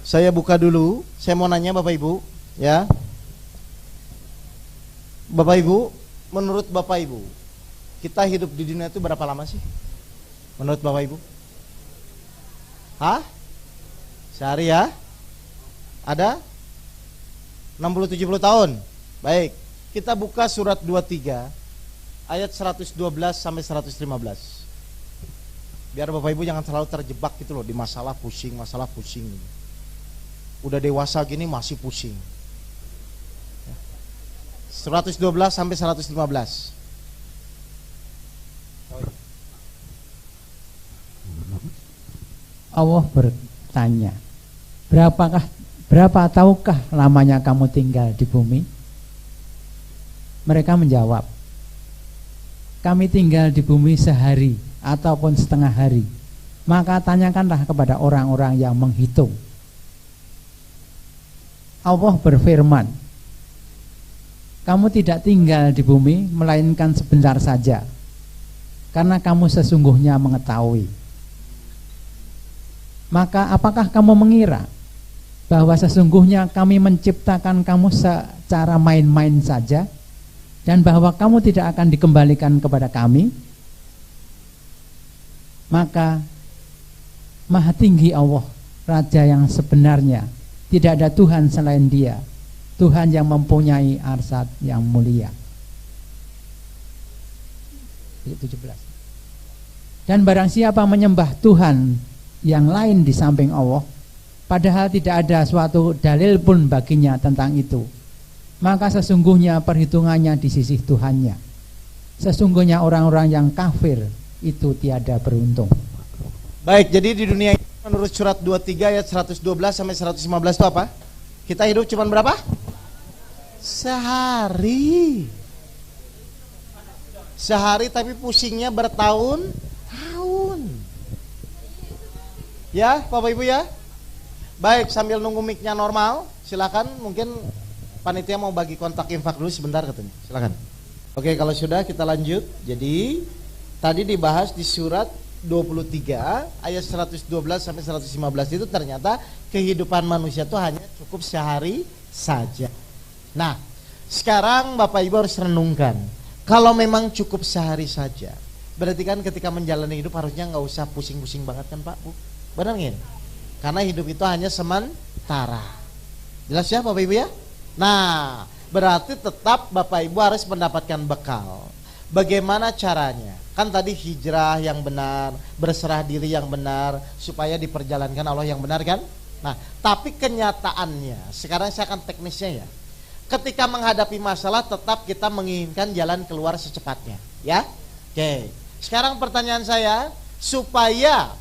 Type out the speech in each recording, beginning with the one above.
Saya buka dulu. Saya mau nanya Bapak Ibu, ya. Bapak Ibu, menurut Bapak Ibu, kita hidup di dunia itu berapa lama sih? Menurut Bapak Ibu? Hah? Sehari ya? Ada? 60-70 tahun. Baik, kita buka surat 23 ayat 112 sampai 115. Biar Bapak Ibu jangan terlalu terjebak gitu loh di masalah pusing. Udah dewasa gini masih pusing. 112 sampai 115. Allah bertanya, berapa tahukah lamanya kamu tinggal di bumi? Mereka menjawab, kami tinggal di bumi sehari ataupun setengah hari. Maka tanyakanlah kepada orang-orang yang menghitung. Allah berfirman, kamu tidak tinggal di bumi melainkan sebentar saja, karena kamu sesungguhnya mengetahui. Maka apakah kamu mengira bahwa sesungguhnya kami menciptakan kamu secara main-main saja, dan bahwa kamu tidak akan dikembalikan kepada kami? Maka Maha tinggi Allah, Raja yang sebenarnya, tidak ada Tuhan selain Dia, Tuhan yang mempunyai arsy yang mulia. 17. Dan barang siapa menyembah Tuhan yang lain di samping Allah, padahal tidak ada suatu dalil pun baginya tentang itu, maka sesungguhnya perhitungannya di sisi Tuhannya. Sesungguhnya orang-orang yang kafir itu tiada beruntung. Baik, jadi di dunia ini menurut surat 23 ayat 112 sampai 115 itu apa? Kita hidup cuma berapa? Sehari. Sehari tapi pusingnya bertahun-tahun. Ya, Bapak Ibu ya. Baik, sambil nunggu mic-nya normal, silakan. Mungkin panitia mau bagi kontak infak dulu sebentar katanya. Silakan. Oke, kalau sudah kita lanjut. Jadi tadi dibahas di surat 23 ayat 112 sampai 115 itu ternyata kehidupan manusia itu hanya cukup sehari saja. Nah, sekarang Bapak Ibu harus renungkan, kalau memang cukup sehari saja, berarti kan ketika menjalani hidup harusnya nggak usah pusing-pusing banget kan Pak Bu? Benar nggak? Karena hidup itu hanya sementara. Jelas ya Bapak Ibu ya? Nah, berarti tetap Bapak Ibu harus mendapatkan bekal. Bagaimana caranya? Kan tadi hijrah yang benar, berserah diri yang benar, supaya diperjalankan Allah yang benar kan? Nah, tapi kenyataannya, sekarang saya akan teknisnya ya. Ketika menghadapi masalah tetap kita menginginkan jalan keluar secepatnya, ya. Oke. Sekarang pertanyaan saya, supaya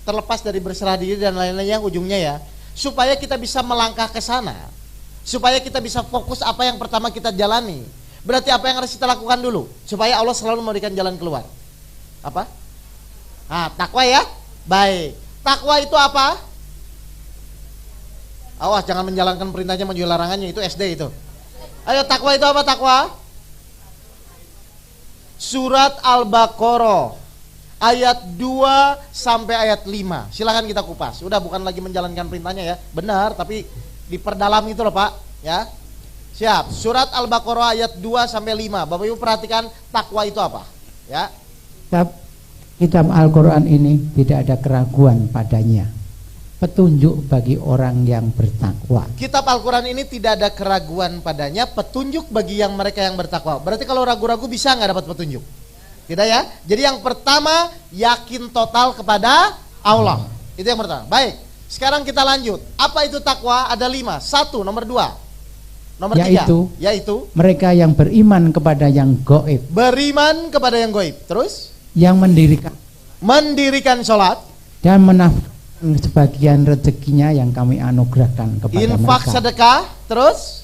terlepas dari berserah diri dan lain-lainnya ujungnya ya, supaya kita bisa melangkah ke sana, supaya kita bisa fokus apa yang pertama kita jalani. Berarti apa yang harus kita lakukan dulu supaya Allah selalu memberikan jalan keluar? Apa? Nah, takwa ya. Baik. Takwa itu apa? Awas jangan menjalankan perintahnya menjauhi larangannya, itu SD itu. Ayo, takwa itu apa takwa? Surat Al-Baqarah ayat 2 sampai ayat 5. Silakan kita kupas. Udah bukan lagi menjalankan perintahnya ya. Benar, tapi diperdalam itu loh Pak, ya. Siap. Surat Al-Baqarah ayat 2 sampai 5. Bapak Ibu perhatikan takwa itu apa? Ya. Kitab Al-Quran ini tidak ada keraguan padanya, petunjuk bagi orang yang bertakwa. Kitab Al-Quran ini tidak ada keraguan padanya, petunjuk bagi yang mereka yang bertakwa. Berarti kalau ragu-ragu bisa nggak dapat petunjuk? Tidak ya. Jadi yang pertama, yakin total kepada Allah. Itu yang pertama. Baik. Sekarang kita lanjut. Apa itu takwa? Ada 5. 1, nomor 2. Nomor 3. Yaitu mereka yang beriman kepada yang gaib. Beriman kepada yang gaib. Terus? Yang mendirikan sholat dan menafkahkan sebagian rezekinya yang kami anugerahkan kepada mereka. Infak sedekah. Terus?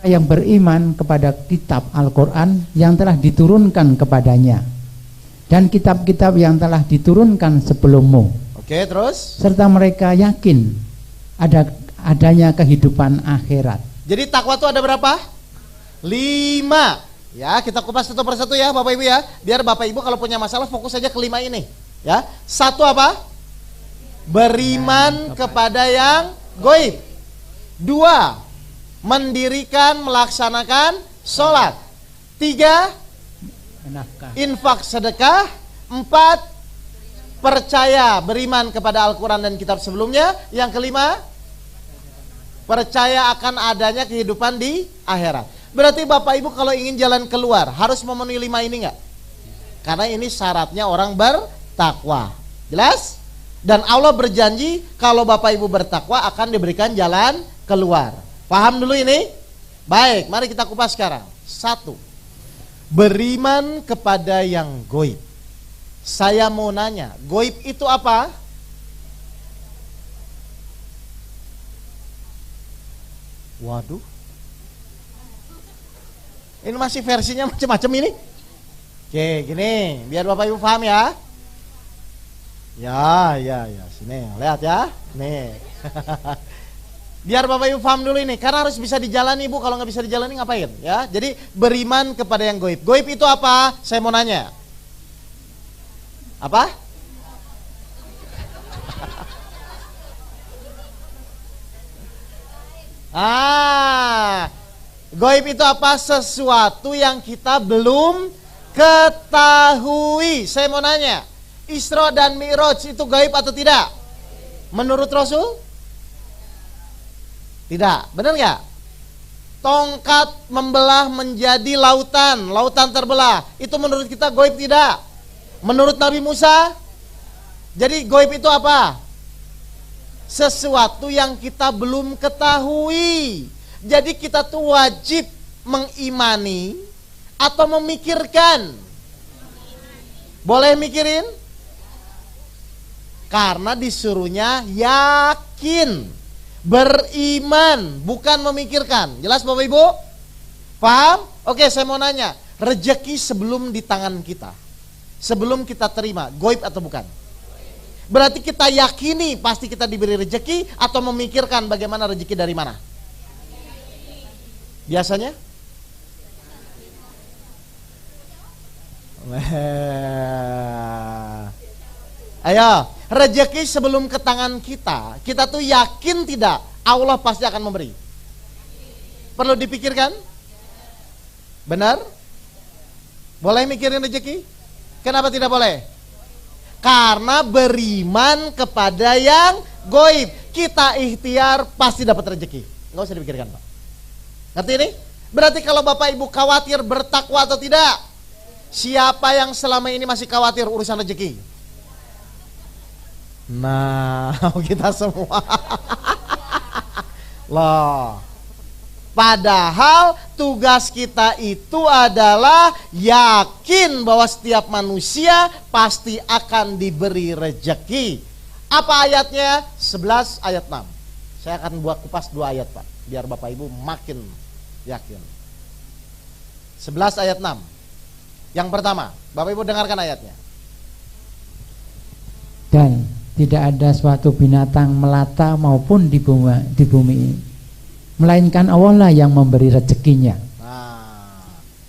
Yang beriman kepada kitab Al-Quran yang telah diturunkan kepadanya dan kitab-kitab yang telah diturunkan sebelummu. Oke, terus? Serta mereka yakin adanya kehidupan akhirat. Jadi takwa itu ada berapa? 5. Ya, kita kupas satu persatu ya Bapak Ibu ya. Biar Bapak Ibu kalau punya masalah fokus saja ke 5 ini. Ya. 1 apa? beriman kepada yang goib. 2, mendirikan, melaksanakan sholat. 3, Nafkah. infak sedekah. 4, percaya, beriman kepada Al-Quran dan kitab sebelumnya. Yang kelima, percaya akan adanya kehidupan di akhirat. Berarti Bapak Ibu kalau ingin jalan keluar harus memenuhi 5 ini enggak? Karena ini syaratnya orang bertakwa. Jelas? Dan Allah berjanji kalau Bapak Ibu bertakwa akan diberikan jalan keluar. Paham dulu ini? Baik, mari kita kupas sekarang. 1, beriman kepada yang goib. Saya mau nanya, goib itu apa? Waduh, ini masih versinya macam-macam ini. Oke, gini, biar Bapak Ibu paham ya. Ya, sini, lihat ya. Nih. Biar Bapak Ibu paham dulu ini, karena harus bisa dijalani Bu, kalau nggak bisa dijalani ngapain? Ya, jadi beriman kepada yang goib. Goib itu apa? Saya mau nanya. Apa? Goib itu apa? Sesuatu yang kita belum ketahui. Saya mau nanya, Isra dan Mi'raj itu gaib atau tidak? Menurut Rasul? Tidak, benar nggak? Tongkat membelah menjadi lautan, lautan terbelah. Itu menurut kita gaib tidak? Menurut Nabi Musa? Jadi gaib itu apa? Sesuatu yang kita belum ketahui. Jadi kita tuh wajib mengimani atau memikirkan. Boleh mikirin? Karena disuruhnya yakin, beriman, bukan memikirkan. Jelas Bapak Ibu? Paham? Oke, saya mau nanya, rezeki sebelum di tangan kita, sebelum kita terima, gaib atau bukan? Berarti kita yakini pasti kita diberi rezeki atau memikirkan bagaimana rezeki dari mana? Biasanya? Ayo, rezeki sebelum ke tangan kita, kita tuh yakin tidak Allah pasti akan memberi? Perlu dipikirkan? Benar? Boleh mikirin rezeki? Kenapa tidak boleh? Karena beriman kepada yang gaib. Kita ikhtiar pasti dapat rezeki. Nggak usah dipikirkan Pak. Ngerti ini? Berarti kalau Bapak Ibu khawatir bertakwa atau tidak? Siapa yang selama ini masih khawatir urusan rezeki? Nah, kita semua. Loh. Padahal tugas kita itu adalah yakin bahwa setiap manusia pasti akan diberi rezeki. Apa ayatnya? 11 ayat 6. Saya akan buat kupas 2 ayat Pak, biar Bapak Ibu makin yakin. 11 ayat 6. Yang pertama, Bapak Ibu dengarkan ayatnya. Dan tidak ada suatu binatang melata maupun di bumi, melainkan Allah lah yang memberi rezekinya.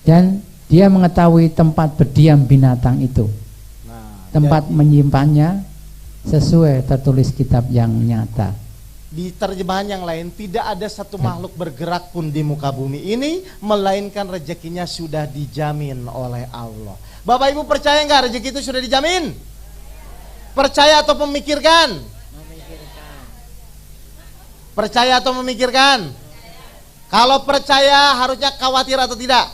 Dan dia mengetahui tempat berdiam binatang itu, tempat menyimpannya sesuai tertulis kitab yang nyata. Di terjemahan yang lain, tidak ada satu makhluk bergerak pun di muka bumi ini melainkan rezekinya sudah dijamin oleh Allah. Bapak Ibu percaya nggak rezeki itu sudah dijamin? Percaya atau memikirkan? Percaya atau memikirkan? Kalau percaya harusnya khawatir atau tidak?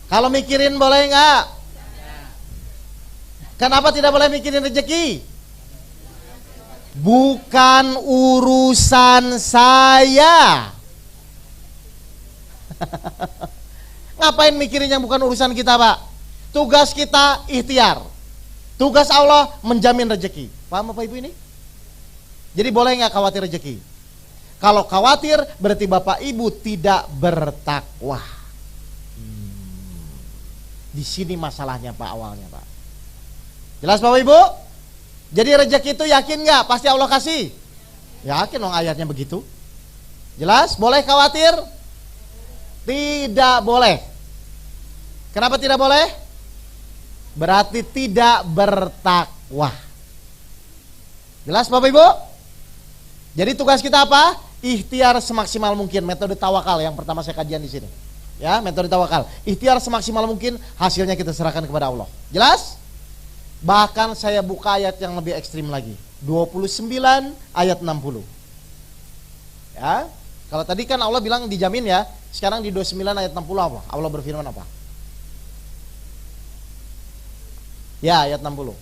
Kalau mikirin boleh nggak? Kenapa tidak boleh mikirin rezeki? Bukan urusan saya. Ngapain mikirin yang bukan urusan kita Pak? Tugas kita ikhtiar. Tugas Allah menjamin rezeki. Paham Bapak Ibu ini? Jadi boleh nggak khawatir rezeki? Kalau khawatir berarti Bapak Ibu tidak bertakwa. Di sini masalahnya Pak, awalnya Pak. Jelas Bapak Ibu? Jadi rezeki itu yakin nggak? Pasti Allah kasih. Yakin dong ayatnya begitu. Jelas? Boleh khawatir? Tidak boleh. Kenapa tidak boleh? Berarti tidak bertakwa. Jelas Bapak Ibu? Jadi tugas kita apa? Ikhtiar semaksimal mungkin, metode tawakal yang pertama saya kajian di sini. Ya, metode tawakal. Ikhtiar semaksimal mungkin, hasilnya kita serahkan kepada Allah. Jelas? Bahkan saya buka ayat yang lebih ekstrim lagi. 29 ayat 60. Ya. Kalau tadi kan Allah bilang dijamin ya, sekarang di 29 ayat 60 apa? Allah berfirman apa? Ya, ayat 60.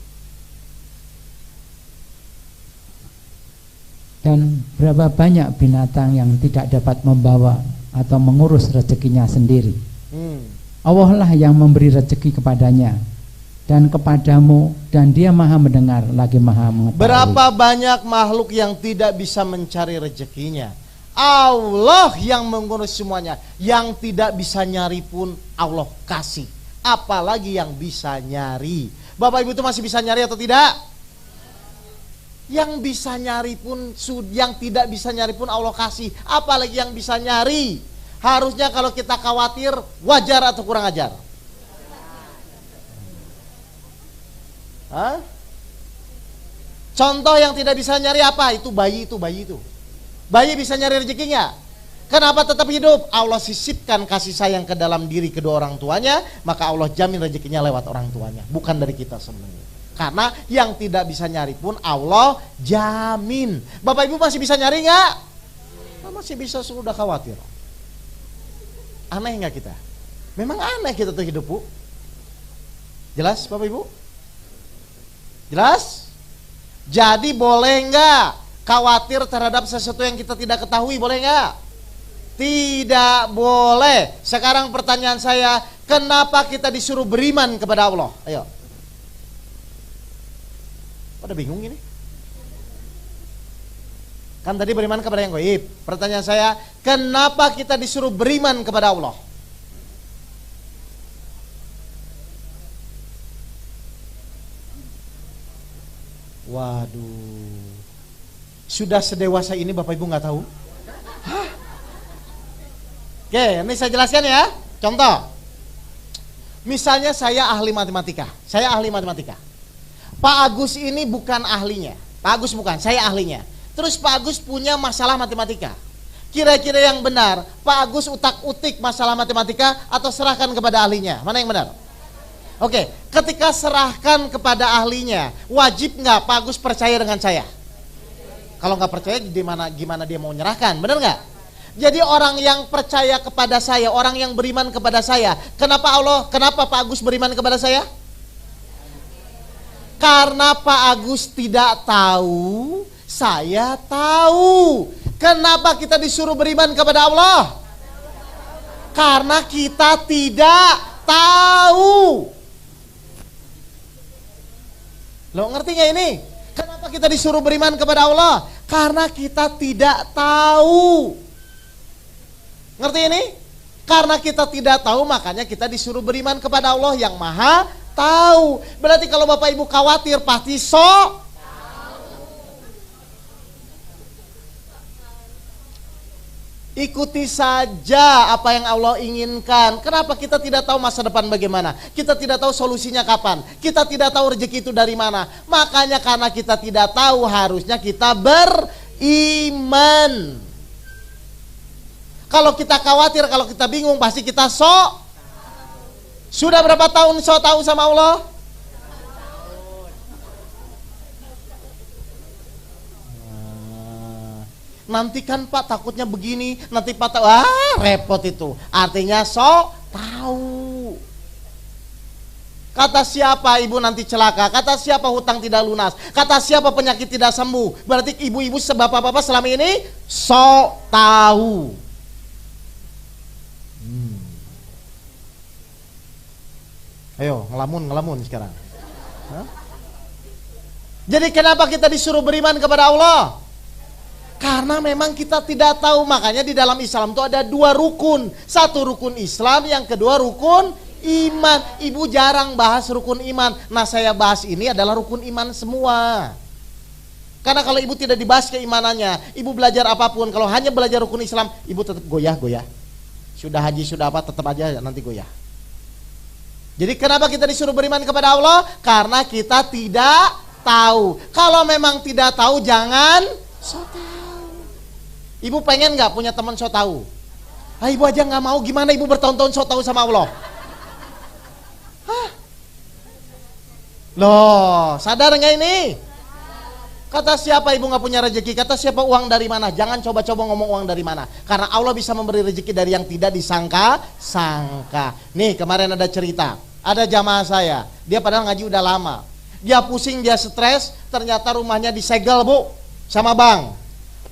Dan berapa banyak binatang yang tidak dapat membawa atau mengurus rezekinya sendiri. Allah lah yang memberi rezeki kepadanya dan kepadamu, dan dia maha mendengar lagi maha mengetahui. Berapa banyak makhluk yang tidak bisa mencari rezekinya, Allah yang mengurus semuanya. Yang tidak bisa nyari pun Allah kasih, apalagi yang bisa nyari. Bapak Ibu itu masih bisa nyari atau tidak? Yang bisa nyari pun, yang tidak bisa nyari pun Allah kasih, apalagi yang bisa nyari. Harusnya kalau kita khawatir, wajar atau kurang ajar? Hah? Contoh yang tidak bisa nyari apa? Itu bayi itu. Bayi bisa nyari rezekinya. Kenapa tetap hidup? Allah sisipkan kasih sayang ke dalam diri kedua orang tuanya, maka Allah jamin rezekinya lewat orang tuanya, bukan dari kita sebenarnya. Karena yang tidak bisa nyari pun Allah jamin. Bapak Ibu masih bisa nyari nggak? Masih bisa, sudah khawatir. Aneh nggak kita? Memang aneh kita tuh hidup, Bu. Jelas Bapak Ibu? Jelas? Jadi boleh nggak khawatir terhadap sesuatu yang kita tidak ketahui? Boleh nggak? Tidak boleh. Sekarang pertanyaan saya, kenapa kita disuruh beriman kepada Allah? Ayo. Pada bingung ini? Kan tadi beriman kepada yang gaib. Pertanyaan saya, kenapa kita disuruh beriman kepada Allah? Waduh. Sudah sedewasa ini Bapak Ibu nggak tahu? Hah? Oke, ini saya jelaskan ya. Contoh. Misalnya saya ahli matematika. Pak Agus ini bukan ahlinya. Pak Agus bukan, saya ahlinya. Terus Pak Agus punya masalah matematika. Kira-kira yang benar, Pak Agus utak-utik masalah matematika atau serahkan kepada ahlinya? Mana yang benar? Oke, ketika serahkan kepada ahlinya, wajib nggak Pak Agus percaya dengan saya? Kalau nggak percaya, gimana dia mau menyerahkan? Benar nggak? Jadi orang yang percaya kepada saya, orang yang beriman kepada saya, kenapa Pak Agus beriman kepada saya? Karena Pak Agus tidak tahu, saya tahu. Kenapa kita disuruh beriman kepada Allah? Karena kita tidak tahu. Lo ngerti gak ini? Kenapa kita disuruh beriman kepada Allah? Karena kita tidak tahu. Ngerti ini? Karena kita tidak tahu, makanya kita disuruh beriman kepada Allah yang maha tahu. Berarti kalau Bapak Ibu khawatir, pasti tahu. Ikuti saja apa yang Allah inginkan. Kenapa kita tidak tahu masa depan bagaimana? Kita tidak tahu solusinya kapan. Kita tidak tahu rezeki itu dari mana. Makanya karena kita tidak tahu, harusnya kita beriman. Kalau kita khawatir, kalau kita bingung, pasti kita Sudah berapa tahun tahu sama Allah? Nanti kan Pak takutnya begini, nanti Pak tahu, repot itu. Artinya tahu. Kata siapa ibu nanti celaka? Kata siapa hutang tidak lunas? Kata siapa penyakit tidak sembuh? Berarti ibu-ibu bapak-bapak selama ini tahu. Ayo ngelamun sekarang. Hah? Jadi kenapa kita disuruh beriman kepada Allah? Karena memang kita tidak tahu. Makanya di dalam Islam itu ada 2 rukun. Satu rukun Islam, yang kedua rukun iman. Ibu jarang bahas rukun iman. Nah, saya bahas ini adalah rukun iman semua. Karena kalau ibu tidak dibahas keimanannya, ibu belajar apapun, kalau hanya belajar rukun Islam, ibu tetap goyah. Sudah haji, sudah apa, tetap aja nanti goyah. Jadi kenapa kita disuruh beriman kepada Allah? Karena kita tidak tahu. Kalau memang tidak tahu, jangan so tahu. Ibu pengen nggak punya teman so tahu? Ah, ibu aja nggak mau, gimana ibu bertahun-tahun so tahu sama Allah? Hah? Loh, sadar nggak ini? Kata siapa ibu nggak punya rezeki? Kata siapa uang dari mana? Jangan coba-coba ngomong uang dari mana, karena Allah bisa memberi rezeki dari yang tidak disangka-sangka. Nih kemarin ada cerita, ada jamaah saya, dia padahal ngaji udah lama, dia pusing, dia stres, ternyata rumahnya disegel bu sama bank.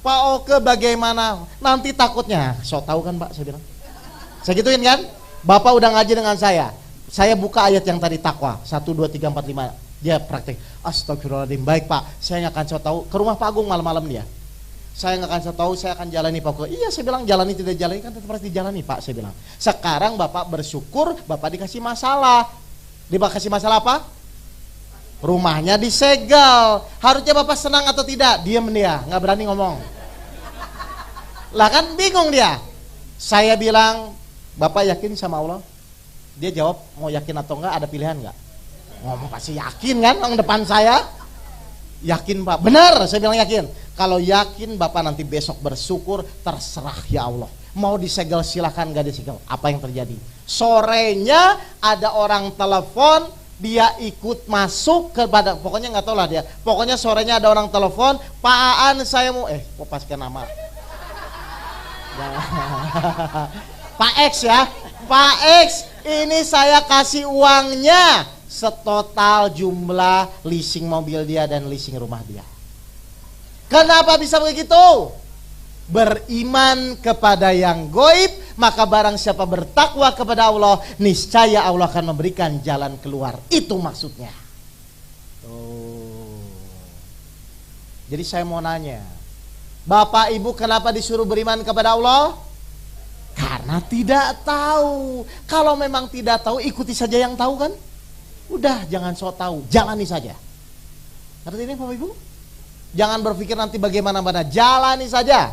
Pak Oke bagaimana? Nanti takutnya, so tahu kan Pak, saya bilang. Saya gituin kan, Bapak udah ngaji dengan saya buka ayat yang tadi takwa 1, 2, 3, 4, 5. Dia praktek, astagfirullahaladzim, baik Pak, saya nggak akan so tahu. Ke rumah Pak Agung malam-malam dia, saya nggak akan so tahu, saya akan jalani Pak Agung. Iya, saya bilang jalani tidak jalani kan tetap harus dijalani Pak, saya bilang. Sekarang Bapak bersyukur, Bapak dikasih masalah. Dikasih masalah apa? Rumahnya disegel. Harusnya Bapak senang atau tidak? Diam dia, nggak berani ngomong. Lah kan bingung dia. Saya bilang, Bapak yakin sama Allah? Dia jawab, mau yakin atau enggak, ada pilihan enggak? Ngomong pasti yakin kan, orang depan saya. Yakin Pak, benar, saya bilang yakin. Kalau yakin Bapak nanti besok bersyukur, terserah ya Allah. Mau disegel silahkan, gak disegel, apa yang terjadi? Sorenya ada orang telepon, dia ikut masuk kepada, pokoknya nggak tahu lah dia. Pokoknya sorenya ada orang telepon, Pak Aan saya mau, kok paskan nama? Pak X ya, Pak X, ini saya kasih uangnya setotal jumlah leasing mobil dia dan leasing rumah dia. Kenapa bisa begitu? Beriman kepada yang goib, maka barang siapa bertakwa kepada Allah, niscaya Allah akan memberikan jalan keluar. Itu maksudnya. Jadi saya mau nanya, Bapak Ibu kenapa disuruh beriman kepada Allah? Karena tidak tahu. Kalau memang tidak tahu, ikuti saja yang tahu kan? Udah, jangan so tahu, jalani saja. Ngerti ini Bapak Ibu? Jangan berpikir nanti bagaimana, jalani saja.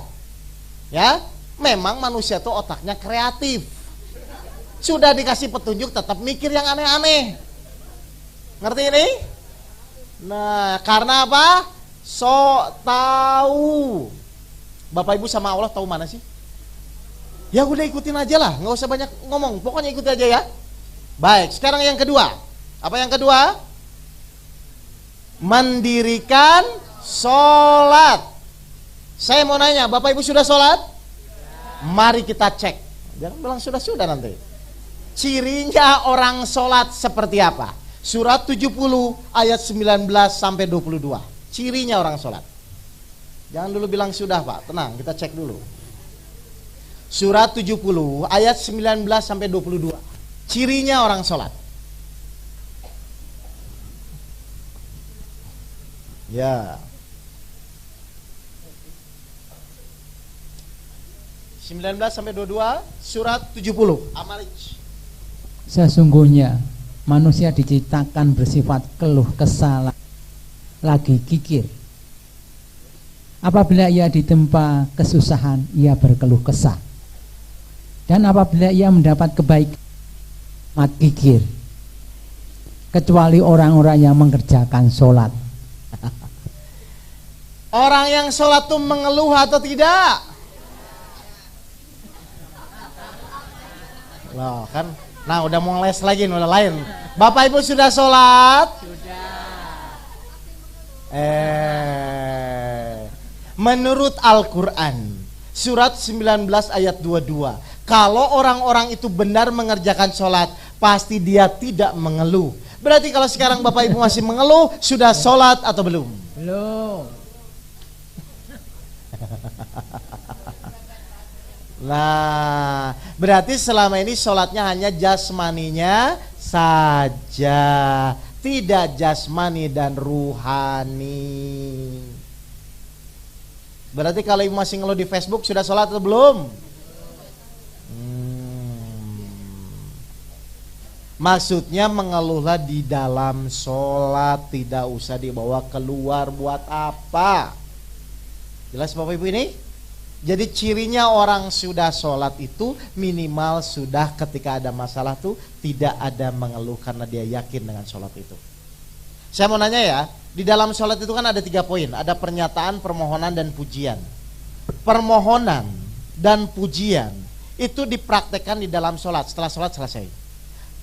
Ya, memang manusia itu otaknya kreatif. Sudah dikasih petunjuk tetap mikir yang aneh-aneh. Ngerti ini? Nah, karena apa? So tahu. Bapak Ibu sama Allah tahu mana sih? Ya udah ikutin aja lah, nggak usah banyak ngomong, pokoknya ikuti aja ya. Baik, sekarang yang kedua. Apa yang kedua? Mendirikan sholat. Saya mau nanya, Bapak Ibu sudah sholat? Mari kita cek. Jangan bilang sudah nanti. Cirinya orang sholat seperti apa? Surat 70 ayat 19 sampai 22. Cirinya orang sholat. Jangan dulu bilang sudah Pak, tenang, kita cek dulu. Surat 70 ayat 19 sampai 22. Cirinya orang sholat. Ya. 19 sampai 22 surat 70. Amalij. Sesungguhnya manusia diciptakan bersifat keluh kesal, lagi kikir. Apabila ia ditempa kesusahan, ia berkeluh kesah. Dan apabila ia mendapat kebaikan, mat kikir. Kecuali orang-orang yang mengerjakan sholat. Orang yang sholat itu mengeluh atau tidak? Loh kan, nah udah mau les lagi, udah lain. Bapak Ibu sudah sholat? Sudah. Menurut Al-Quran surat 19 ayat 22, kalau orang-orang itu benar mengerjakan sholat, pasti dia tidak mengeluh. Berarti kalau sekarang Bapak Ibu masih mengeluh, sudah sholat atau belum? Belum. Nah, berarti selama ini sholatnya hanya jasmaninya saja, tidak jasmani dan ruhani. Berarti kalau ibu masih ngeluh di Facebook, sudah sholat atau belum? Maksudnya mengeluhlah di dalam sholat, tidak usah dibawa keluar. Buat apa? Jelas Bapak Ibu ini? Jadi cirinya orang sudah sholat itu minimal sudah ketika ada masalah tuh tidak ada mengeluh karena dia yakin dengan sholat itu. Saya mau nanya ya, Di dalam sholat itu kan ada 3 poin. Ada pernyataan, permohonan, dan pujian. Permohonan dan pujian itu dipraktekkan di dalam sholat setelah sholat selesai.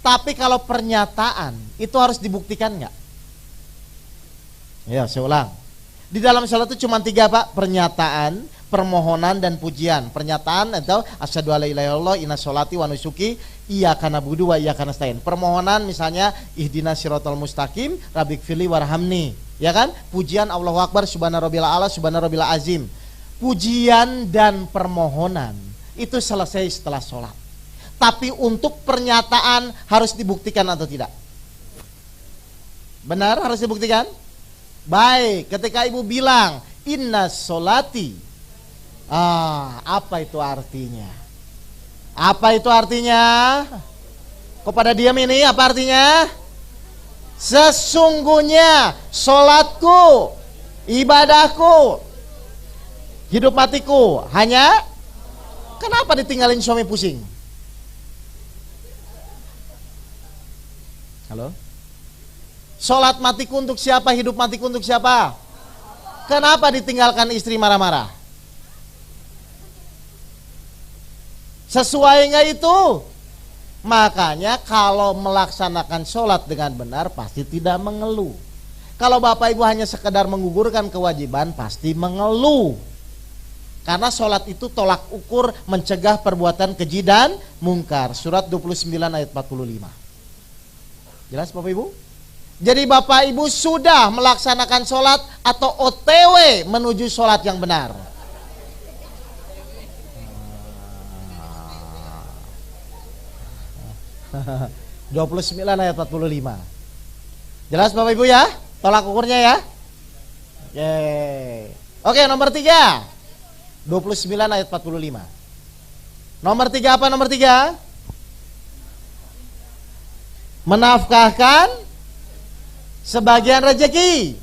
Tapi kalau pernyataan itu harus dibuktikan nggak? Ya, saya ulang. Di dalam sholat itu cuma 3 Pak. Pernyataan, permohonan, dan pujian. Pernyataan atau asyhadu alla ilaha illallah inna sholati wa nusuki iyyaka na'budu wa iyyaka nasta'in. Permohonan misalnya ihdinas siratal mustaqim rabbikfirli warhamni, ya kan? Pujian Allahu akbar subhana rabbil a'la subhana rabbil azim. Pujian dan permohonan itu selesai setelah sholat. Tapi untuk pernyataan harus dibuktikan atau tidak? Benar, harus dibuktikan? Baik, ketika ibu bilang inna sholati, apa itu artinya? Apa itu artinya? Kok pada diam ini? Apa artinya? Sesungguhnya sholatku, ibadahku, hidup matiku hanya. Kenapa ditinggalin suami pusing? Halo? Sholat matiku untuk siapa? Hidup matiku untuk siapa? Kenapa ditinggalkan istri marah-marah? Sesuai nggak itu? Makanya kalau melaksanakan sholat dengan benar pasti tidak mengeluh. Kalau bapak ibu hanya sekedar menggugurkan kewajiban pasti mengeluh. Karena sholat itu tolak ukur mencegah perbuatan keji dan mungkar. Surat 29 ayat 45. Jelas bapak ibu? Jadi bapak ibu sudah melaksanakan sholat atau OTW menuju sholat yang benar? 29 ayat 45. Jelas bapak ibu ya? Tolak ukurnya ya? Oke, nomor 3 29 ayat 45. Nomor 3 apa nomor 3? Menafkahkan sebagian rezeki.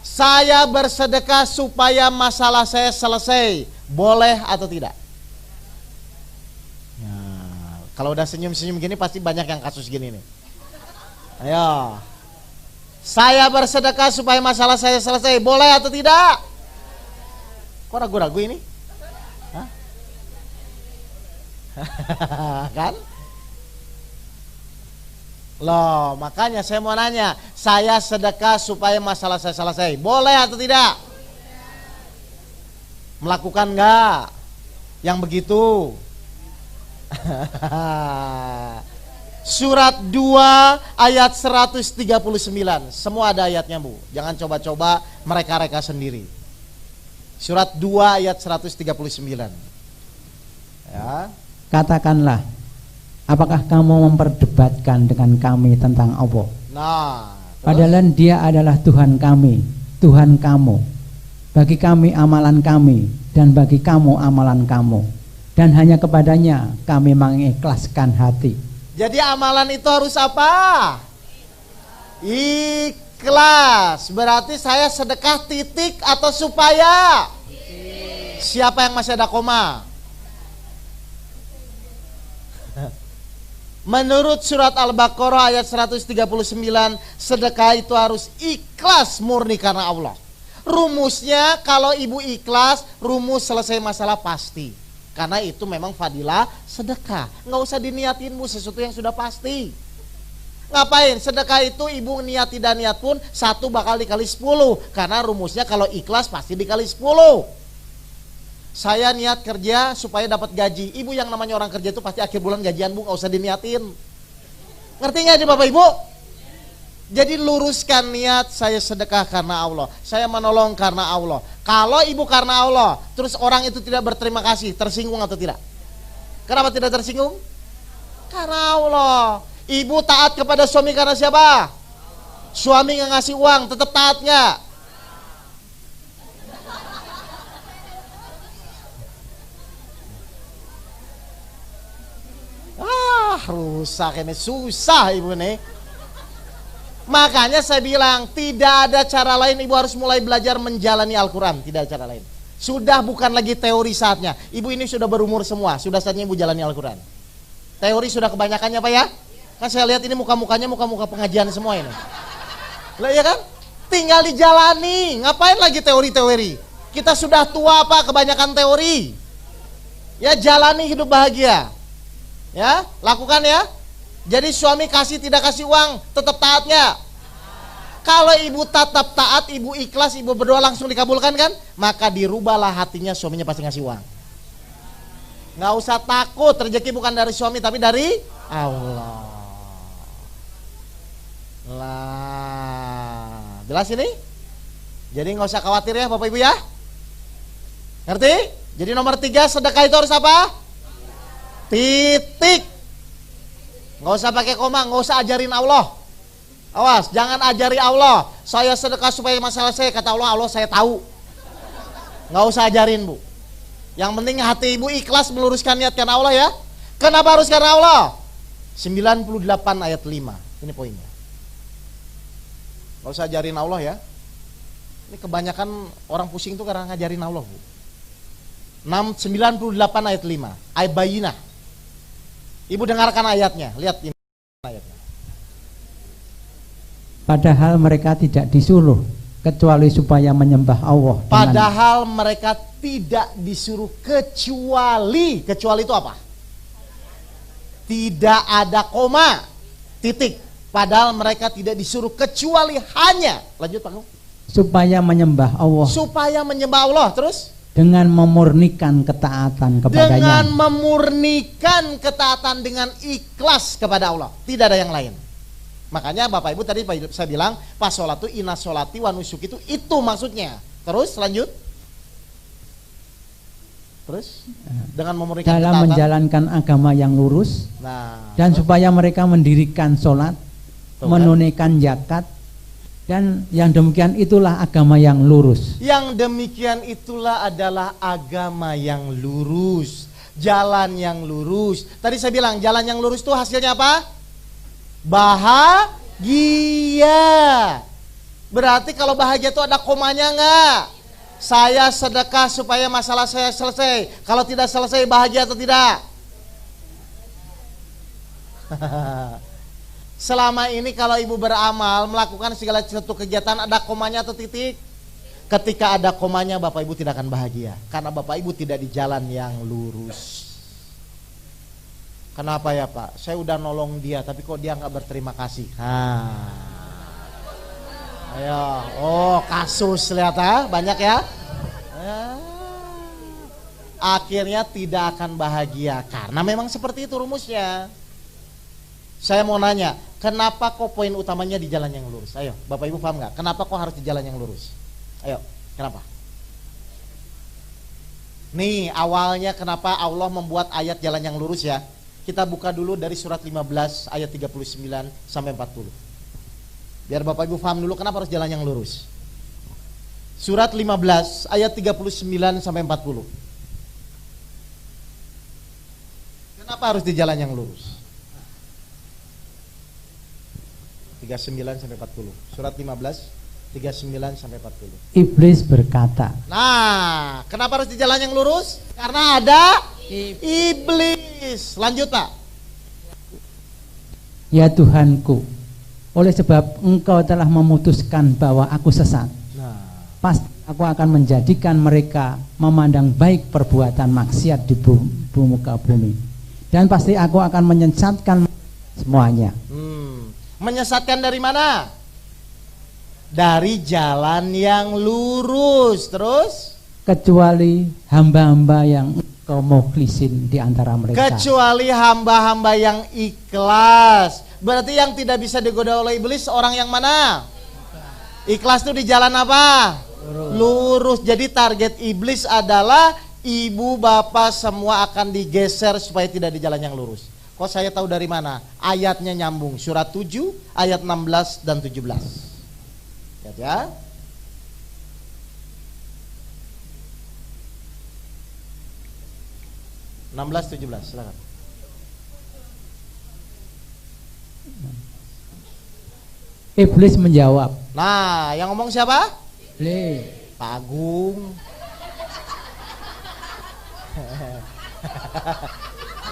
Saya bersedekah supaya masalah saya selesai. Boleh atau tidak? Nah, kalau udah senyum-senyum gini pasti banyak yang kasus gini nih. Ayo. Saya bersedekah supaya masalah saya selesai. Boleh atau tidak? Kok ragu-ragu ini? Hah? Kan? Loh, makanya saya mau nanya, saya sedekah supaya masalah saya selesai. Boleh atau tidak? Melakukan enggak yang begitu? Surat 2 ayat 139. Semua ada ayatnya, Bu. Jangan coba-coba mereka-reka sendiri. Surat 2 ayat 139. Ya. Katakanlah, apakah kamu memperdebatkan dengan kami tentang Allah? Nah, Padahal Dia adalah Tuhan kami, Tuhan kamu. Bagi kami amalan kami, dan bagi kamu amalan kamu. Dan hanya kepadanya kami mengikhlaskan hati. jadi amalan itu harus apa? Ikhlas. Berarti saya sedekah titik atau supaya? Siapa yang masih ada koma? Menurut surat Al-Baqarah ayat 139, sedekah itu harus ikhlas murni karena Allah. Rumusnya kalau ibu ikhlas, rumus selesai masalah pasti. Karena itu memang fadilah sedekah. Nggak usah diniatin, Bu, sesuatu yang sudah pasti. Ngapain? Sedekah itu ibu niat tidak niat pun 1 bakal dikali 10. Karena rumusnya kalau ikhlas pasti dikali 10. Saya niat kerja supaya dapat gaji. Ibu, yang namanya orang kerja itu pasti akhir bulan gajian, Bu, nggak usah diniatin. Ngerti nggak sih Bapak Ibu? Jadi luruskan niat, saya sedekah karena Allah, saya menolong karena Allah. Kalau ibu karena Allah, terus orang itu tidak berterima kasih, tersinggung atau tidak? Kenapa tidak tersinggung? Karena Allah. Ibu taat kepada suami karena siapa? Suami nggak ngasih uang, tetap taat nggak? Rusak ini, susah ibu nih. Makanya saya bilang tidak ada cara lain, ibu harus mulai belajar menjalani Al-Quran. Tidak ada cara lain. Sudah bukan lagi teori saatnya. Ibu ini sudah berumur semua, sudah saatnya ibu jalani Al-Quran. Teori sudah kebanyakannya Pak ya. Kan saya lihat ini muka-mukanya muka-muka pengajian semua ini. Lah iya kan? Tinggal dijalani. Ngapain lagi teori-teori? Kita sudah tua apa kebanyakan teori? Ya, jalani hidup bahagia. Ya, lakukan ya. Jadi suami kasih tidak kasih uang, tetap taat nggak? Kalau ibu tetap taat, ibu ikhlas, ibu berdoa langsung dikabulkan kan? Maka dirubahlah hatinya, suaminya pasti ngasih uang. Nggak usah takut, rezeki bukan dari suami tapi dari Allah. Lah, jelas ini? Jadi nggak usah khawatir ya Bapak Ibu ya. Ngerti? Jadi nomor 3, sedekah itu harus apa? Titik. Nggak usah pakai koma, nggak usah ajarin Allah. Awas, jangan ajari Allah. Saya sedekah supaya masalah saya, kata Allah, Allah saya tahu. Nggak usah ajarin Bu. Yang penting hati ibu ikhlas meluruskan niat karena Allah ya. Kenapa harus karena Allah? 98 ayat 5. Ini poinnya. Nggak usah ajarin Allah ya. Ini kebanyakan orang pusing tuh karena ngajarin Allah Bu. 98 ayat 5. Ayat Bayinah. Ibu dengarkan ayatnya. Lihat ini ayatnya. Padahal mereka tidak disuruh kecuali supaya menyembah Allah. Padahal mereka tidak disuruh kecuali itu apa? Tidak ada koma, titik. Padahal mereka tidak disuruh kecuali hanya, lanjut Pak, supaya menyembah Allah. Supaya menyembah Allah, terus dengan memurnikan ketaatan kepadanya. Dengan memurnikan ketaatan dengan ikhlas kepada Allah. Tidak ada yang lain. Makanya Bapak Ibu tadi saya bilang pas sholat itu inna sholati wa nusuki itu maksudnya. Terus lanjut. Terus dengan memurnikan dalam ketaatan, menjalankan agama yang lurus. Nah, dan terus, supaya mereka mendirikan sholat, menunaikan zakat, dan yang demikian itulah agama yang lurus. Yang demikian itulah adalah agama yang lurus, jalan yang lurus. Tadi saya bilang jalan yang lurus itu hasilnya apa? Bahagia. Berarti kalau bahagia itu ada komanya enggak? Saya sedekah supaya masalah saya selesai. Kalau tidak selesai, bahagia atau tidak? Selama ini kalau ibu beramal, melakukan segala sesuatu kegiatan, ada komanya atau titik? Ketika ada komanya, Bapak Ibu tidak akan bahagia. Karena Bapak Ibu tidak di jalan yang lurus. Kenapa ya Pak? Saya udah nolong dia, tapi kok dia nggak berterima kasih? Ayo, oh kasus lihat banyak ya. Akhirnya tidak akan bahagia karena memang seperti itu rumusnya. Saya mau nanya, kenapa kok poin utamanya di jalan yang lurus? Ayo, Bapak Ibu paham nggak? Kenapa kok harus di jalan yang lurus? Ayo, kenapa? Nih awalnya kenapa Allah membuat ayat jalan yang lurus ya? Kita buka dulu dari surat 15 ayat 39 sampai 40. Biar Bapak Ibu paham dulu kenapa harus jalan yang lurus. Surat 15 ayat 39 sampai 40. Kenapa harus di jalan yang lurus? 39 sampai 40. Surat 15 39 sampai 40. Iblis berkata. Nah, kenapa harus di jalan yang lurus? Karena ada iblis. Lanjut Pak. Ya Tuhanku, oleh sebab engkau telah memutuskan bahwa aku sesat, pasti aku akan menjadikan mereka memandang baik perbuatan maksiat di muka bumi, dan pasti aku akan menyesatkan semuanya. Menyesatkan dari mana? Dari jalan yang lurus. Terus? Kecuali hamba-hamba yang engkau mukhlisin di antara mereka. Kecuali hamba-hamba yang ikhlas. Berarti yang tidak bisa digoda oleh iblis orang yang mana? Ikhlas itu di jalan apa? Lurus. Jadi target iblis adalah ibu bapak semua akan digeser supaya tidak di jalan yang lurus. Kok saya tahu dari mana? Ayatnya nyambung. Surat 7 ayat 16 dan 17. Lihat ya. (16, 17) silakan. Iblis menjawab. Nah, yang ngomong siapa? Pak Agung.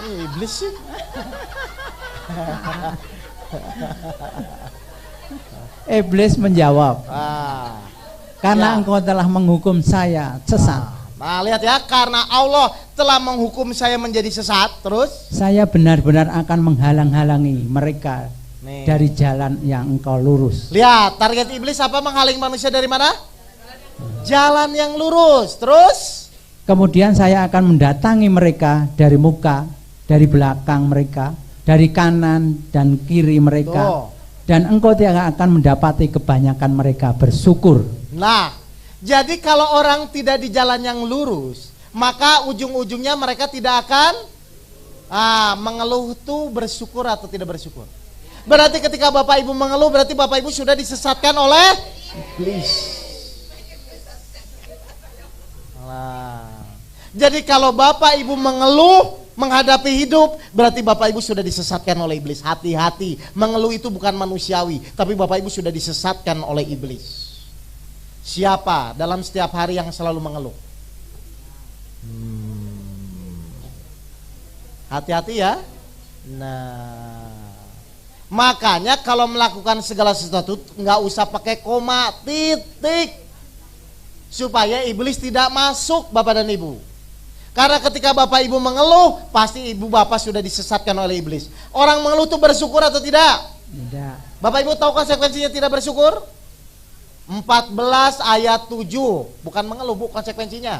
Iblis sih. Iblis menjawab, Ah. karena Ya. engkau telah menghukum saya sesat. Nah, lihat ya, karena Allah telah menghukum saya menjadi sesat, terus Saya benar-benar akan menghalang-halangi mereka nih. dari jalan yang engkau lurus. Lihat, target iblis apa? Menghalangi manusia dari mana? Jalan yang lurus. Terus Kemudian saya akan mendatangi mereka dari muka, dari belakang mereka, dari kanan dan kiri mereka. tuh. Dan engkau tidak akan mendapati kebanyakan mereka bersyukur. Nah, jadi kalau orang tidak di jalan yang lurus, maka ujung-ujungnya mereka tidak akan mengeluh tuh bersyukur atau tidak bersyukur. Berarti ketika Bapak Ibu mengeluh, berarti Bapak Ibu sudah disesatkan oleh iblis. Nah, jadi kalau Bapak Ibu mengeluh menghadapi hidup, berarti Bapak Ibu sudah disesatkan oleh iblis. Hati-hati, mengeluh itu bukan manusiawi, tapi Bapak Ibu sudah disesatkan oleh iblis. Siapa dalam setiap hari yang selalu mengeluh? Hati-hati ya. Nah, makanya kalau melakukan segala sesuatu nggak usah pakai koma, titik, supaya iblis tidak masuk Bapak dan Ibu. Karena ketika Bapak Ibu mengeluh, pasti Ibu Bapak sudah disesatkan oleh iblis. Orang mengeluh itu bersyukur atau tidak? Tidak. Bapak Ibu tahu konsekuensinya tidak bersyukur? 14 ayat 7. Bukan mengeluh, bu, konsekuensinya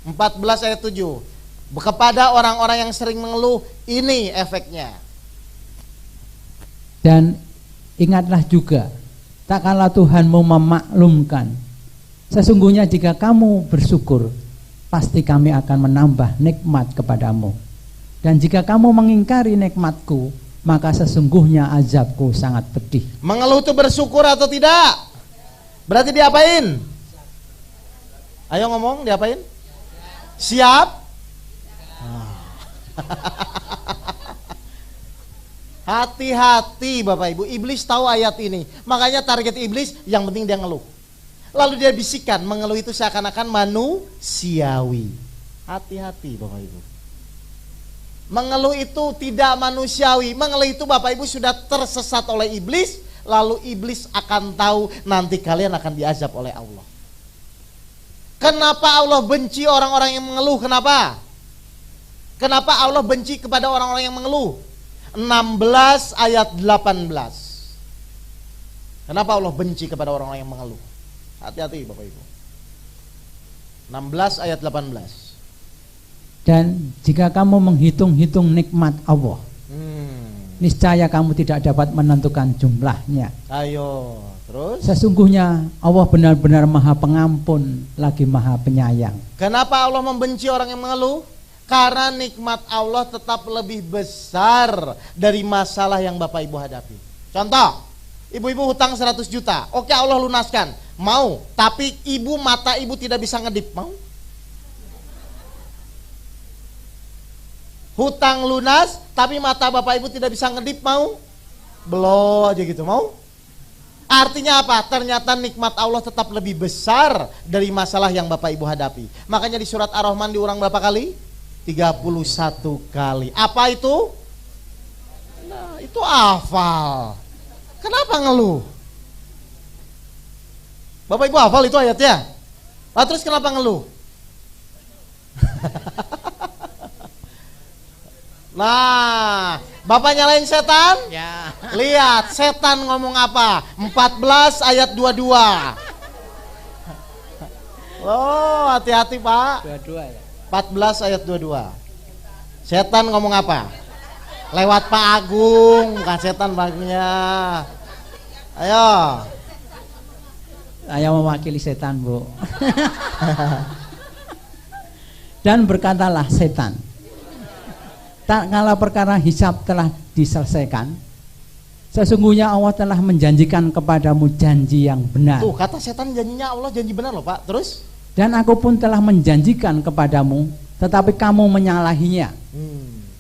14 ayat 7. Kepada orang-orang yang sering mengeluh, ini efeknya. Dan ingatlah juga, takkanlah Tuhanmu memaklumkan, sesungguhnya jika kamu bersyukur, pasti kami akan menambah nikmat kepadamu. Dan jika kamu mengingkari nikmatku, maka sesungguhnya azabku sangat pedih. Mengeluh itu bersyukur atau tidak? Berarti diapain? Ayo ngomong, diapain? Siap? Hati-hati Bapak Ibu, iblis tahu ayat ini. Makanya target iblis yang penting dia ngeluh. Lalu dia bisikan, mengeluh itu seakan-akan manusiawi. Hati-hati Bapak Ibu. Mengeluh itu tidak manusiawi. Mengeluh itu Bapak Ibu sudah tersesat oleh iblis. Lalu iblis akan tahu nanti kalian akan diazab oleh Allah. Kenapa Allah benci orang-orang yang mengeluh? Kenapa? Kenapa Allah benci kepada orang-orang yang mengeluh? 16 ayat 18. Kenapa Allah benci kepada orang-orang yang mengeluh? Hati-hati Bapak Ibu. 16 ayat 18. Dan jika kamu menghitung-hitung nikmat Allah, niscaya kamu tidak dapat menentukan jumlahnya. Ayo, terus. Sesungguhnya Allah benar-benar Maha Pengampun lagi Maha Penyayang. Kenapa Allah membenci orang yang mengeluh? Karena nikmat Allah tetap lebih besar dari masalah yang Bapak Ibu hadapi. Contoh, ibu-ibu hutang 100 juta. Oke, Allah lunaskan. Mau, tapi mata ibu tidak bisa ngedip. Mau? Hutang lunas, tapi mata Bapak Ibu tidak bisa ngedip. Mau? Belum aja gitu, mau? Artinya apa? Ternyata nikmat Allah tetap lebih besar dari masalah yang Bapak Ibu hadapi. Makanya di surat Ar-Rahman diulang berapa kali? 31 kali. Apa itu? Nah, itu hafal. Kenapa ngeluh? Bapak Ibu hafal itu ayatnya? Nah, terus kenapa ngeluh? Nah, Bapak nyalain setan? Ya. Lihat, setan ngomong apa? 14 ayat 22. Oh, hati-hati Pak. 22 ya. 14 ayat 22. Setan ngomong apa? Lewat Pak Agung, bukan setan baginya. Ayo. Saya mewakili setan, Bu. Dan berkatalah setan, tak kala perkara hisab telah diselesaikan, sesungguhnya Allah telah menjanjikan kepadamu janji yang benar. Tuh, kata setan janjinya Allah janji benar loh Pak. Terus? Dan aku pun telah menjanjikan kepadamu, tetapi kamu menyalahinya.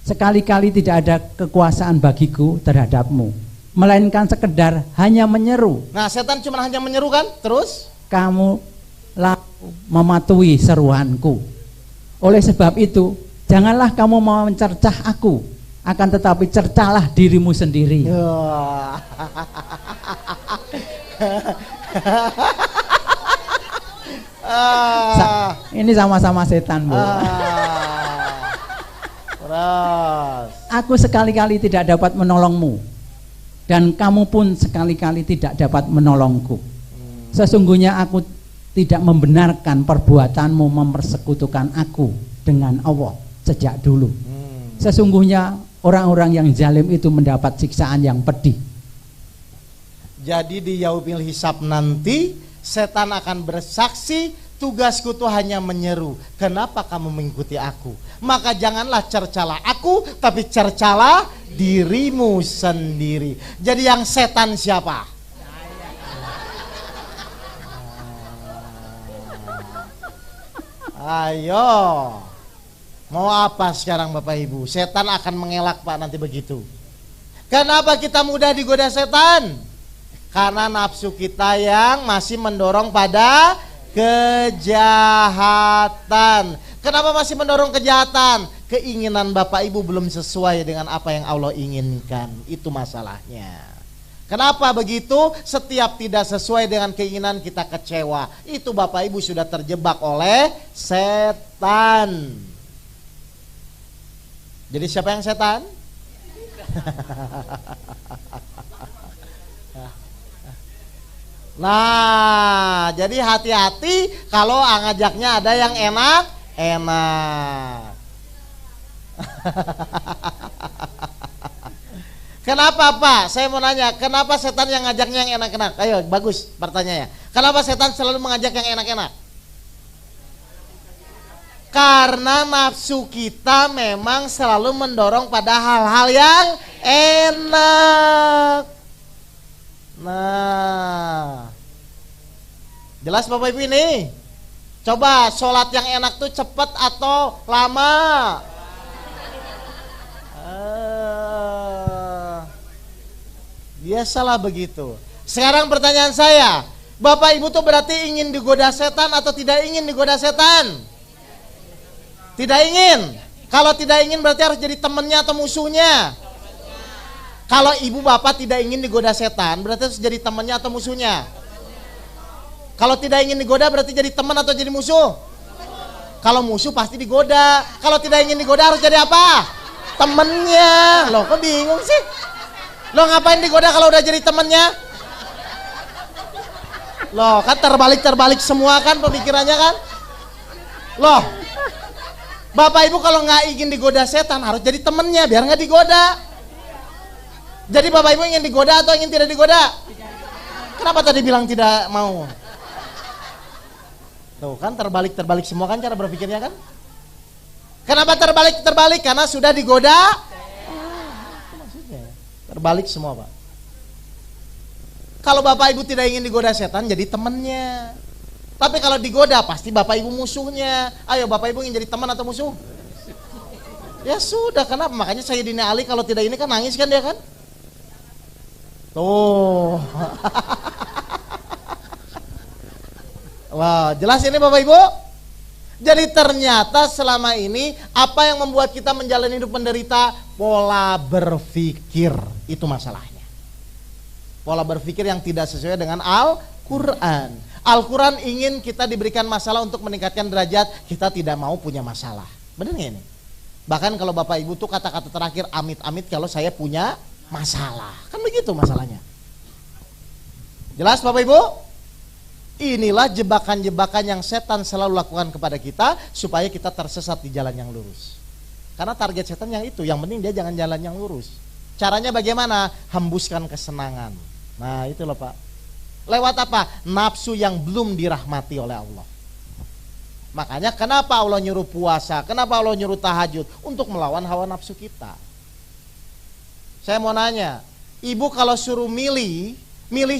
Sekali-kali tidak ada kekuasaan bagiku terhadapmu, melainkan sekedar hanya menyeru. Nah, setan cuma hanya menyeru kan? Terus? Kamu lalu mematuhi seruanku. Oleh sebab itu, janganlah kamu mau mencercah aku, Akan tetapi cercalah dirimu sendiri. Ini sama-sama setan, Bu. Aku sekali-kali tidak dapat menolongmu, dan kamu pun sekali-kali tidak dapat menolongku. Sesungguhnya aku tidak membenarkan perbuatanmu mempersekutukan aku dengan Allah sejak dulu. Sesungguhnya orang-orang yang zalim itu mendapat siksaan yang pedih. Jadi di yaumil hisab nanti setan akan bersaksi, tugasku tuh hanya menyeru, kenapa kamu mengikuti aku? Maka janganlah cercalah aku, tapi cercalah dirimu sendiri. Jadi yang setan siapa? Ayo, mau apa sekarang Bapak Ibu? Setan akan mengelak Pak nanti begitu. Kenapa kita mudah digoda setan? Karena nafsu kita yang masih mendorong pada kejahatan. Kenapa masih mendorong kejahatan? Keinginan Bapak Ibu belum sesuai dengan apa yang Allah inginkan. Itu masalahnya. Kenapa begitu? Setiap tidak sesuai dengan keinginan kita kecewa. Itu Bapak Ibu sudah terjebak oleh setan. Jadi siapa yang setan? Nah, jadi hati-hati kalau ngajaknya ada yang enak-enak. Kenapa Pak? Saya mau nanya, kenapa setan yang ngajaknya yang enak-enak? Ayo, bagus pertanyaannya. Kenapa setan selalu mengajak yang enak-enak? Karena nafsu kita memang selalu mendorong pada hal-hal yang enak. Nah, jelas Bapak Ibu ini? Coba sholat yang enak tuh cepat atau lama? Biasalah begitu. Sekarang pertanyaan saya, Bapak Ibu tuh berarti ingin digoda setan atau tidak ingin digoda setan? Tidak ingin. Kalau tidak ingin berarti harus jadi temannya atau musuhnya? Kalau ibu bapak tidak ingin digoda setan, berarti harus jadi temannya atau musuhnya? Kalau tidak ingin digoda berarti jadi teman atau jadi musuh? Kalau musuh pasti digoda. Kalau tidak ingin digoda harus jadi apa? Temennya. Loh kok bingung sih? Loh ngapain digoda kalau udah jadi temennya? Loh kan terbalik semua kan pemikirannya kan? Loh, Bapak Ibu kalau nggak ingin digoda setan harus jadi temennya biar nggak digoda. Jadi Bapak Ibu ingin digoda atau ingin tidak digoda? Kenapa tadi bilang tidak mau? Tuh kan terbalik semua kan cara berpikirnya kan? Kenapa terbalik? Karena sudah digoda. Itu maksudnya. Terbalik semua Pak. Kalau Bapak Ibu tidak ingin digoda setan jadi temennya. Tapi kalau digoda pasti Bapak Ibu musuhnya. Ayo Bapak Ibu ingin jadi teman atau musuh? Ya sudah, kenapa? Makanya Sayyidina Ali kalau tidak ini kan nangis kan dia kan? Tuh. Wah, jelas ini Bapak Ibu? Jadi ternyata selama ini apa yang membuat kita menjalani hidup menderita? Pola berpikir, itu masalahnya. Pola berpikir yang tidak sesuai dengan Al-Quran. Al-Quran ingin kita diberikan masalah untuk meningkatkan derajat, kita tidak mau punya masalah. Benar nggak ini? Bahkan kalau Bapak Ibu tuh kata-kata terakhir amit-amit kalau saya punya masalah. Kan begitu masalahnya. Jelas Bapak Ibu? Inilah jebakan-jebakan yang setan selalu lakukan kepada kita supaya kita tersesat di jalan yang lurus. Karena target setan yang itu, yang penting dia jangan jalan yang lurus. Caranya bagaimana? Hembuskan kesenangan. Nah itu loh Pak. Lewat apa? Nafsu yang belum dirahmati oleh Allah. Makanya kenapa Allah nyuruh puasa? Kenapa Allah nyuruh tahajud? Untuk melawan hawa nafsu kita. Saya mau nanya, ibu kalau suruh milih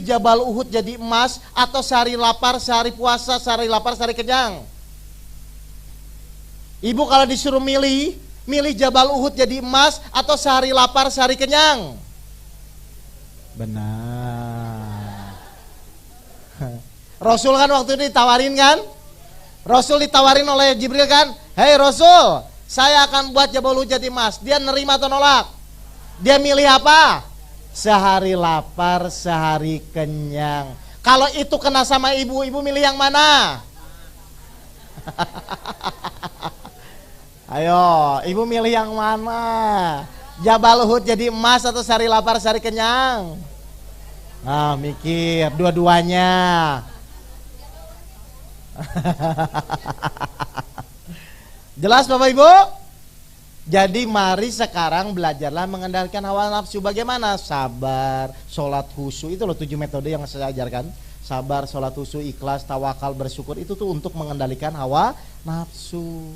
Jabal Uhud jadi emas atau sehari lapar, sehari puasa, sehari lapar, sehari kenyang? Ibu kalau disuruh milih Jabal Uhud jadi emas atau sehari lapar, sehari kenyang? Benar. Rasul kan waktu itu ditawarin kan? Rasul ditawarin oleh Jibril kan? Hei Rasul, saya akan buat Jabal Uhud jadi emas. Dia nerima atau nolak? Dia milih apa? Sehari lapar, sehari kenyang. Kalau itu kena sama ibu, ibu milih yang mana? Ayo, ibu milih yang mana? Jabal Uhud jadi emas atau sehari lapar, sehari kenyang? Nah, mikir dua-duanya. Jelas Bapak Ibu? Jadi mari sekarang belajarlah mengendalikan hawa nafsu. Bagaimana? Sabar, sholat khusyuk. Itu loh 7 metode yang saya ajarkan. Sabar, sholat khusyuk, ikhlas, tawakal, bersyukur. Itu tuh untuk mengendalikan hawa nafsu.